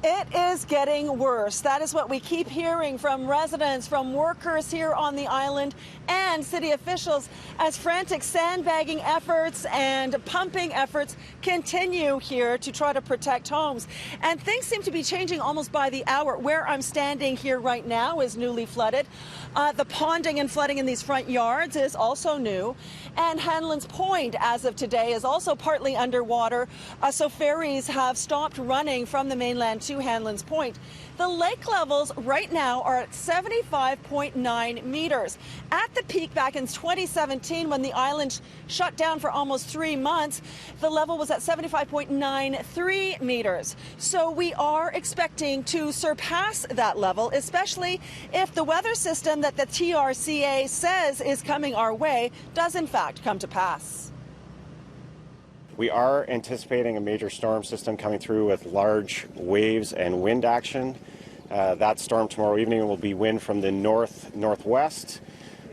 It is getting worse. That is what we keep hearing from residents, from workers here on the island and city officials as frantic sandbagging efforts and pumping efforts continue here to try to protect homes. And things seem to be changing almost by the hour. Where I'm standing here right now is newly flooded. The ponding and flooding in these front yards is also new. And Hanlon's Point, as of today, is also partly underwater. So ferries have stopped running from the mainland to Hanlon's Point. The lake levels right now are at 75.9 meters. At the peak back in 2017, when the island shut down for almost 3 months, the level was at 75.93 meters. So we are expecting to surpass that level, especially if the weather system that the TRCA says is coming our way does in fact come to pass. We are anticipating a major storm system coming through with large waves and wind action. That storm tomorrow evening will be wind from the northwest,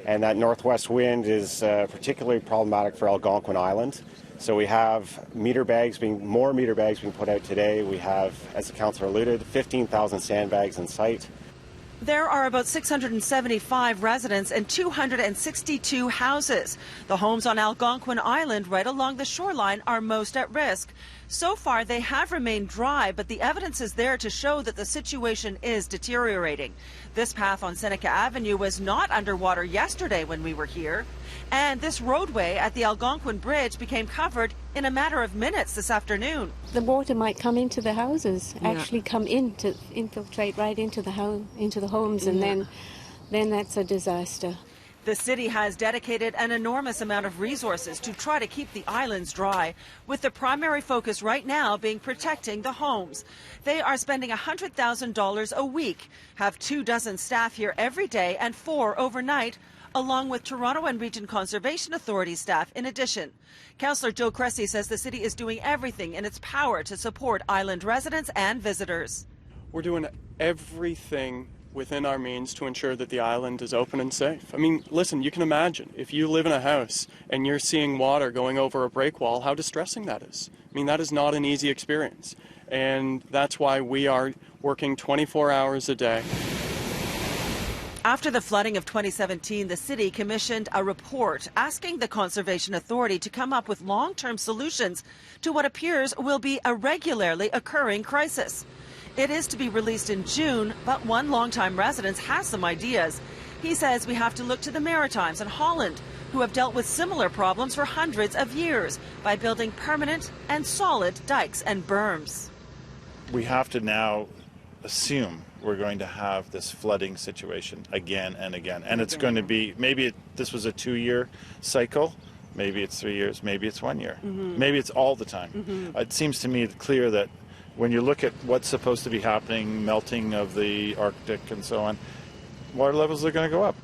and that northwest wind is particularly problematic for Algonquin Island. So we have more meter bags being put out today. We have, as the councillor alluded, 15,000 sandbags in sight. There are about 675 residents and 262 houses. The homes on Algonquin Island right along the shoreline are most at risk. So far, they have remained dry, but the evidence is there to show that the situation is deteriorating. This path on Seneca Avenue was not underwater yesterday when we were here. And this roadway at the Algonquin Bridge became covered in a matter of minutes this afternoon. The water might come into the houses, actually come in to infiltrate right into the homes, and then that's a disaster. The city has dedicated an enormous amount of resources to try to keep the islands dry, with the primary focus right now being protecting the homes. They are spending $100,000 a week, have 24 staff here every day and 4 overnight, along with Toronto and Region Conservation Authority staff in addition. Councillor Joe Cressy says the city is doing everything in its power to support island residents and visitors. We're doing everything within our means to ensure that the island is open and safe. I mean, listen, you can imagine if you live in a house and you're seeing water going over a break wall, how distressing that is. I mean, that is not an easy experience. And that's why we are working 24 hours a day. After the flooding of 2017, the city commissioned a report asking the Conservation Authority to come up with long-term solutions to what appears will be a regularly occurring crisis. It is to be released in June, but one longtime resident has some ideas. He says we have to look to the Maritimes and Holland, who have dealt with similar problems for hundreds of years by building permanent and solid dikes and berms. We have to now assume we're going to have this flooding situation again and again. And it's going to be, this was a 2-year cycle, maybe it's 3 years, maybe it's 1 year, maybe it's all the time. It seems to me clear that when you look at what's supposed to be happening, melting of the Arctic and so on, water levels are going to go up.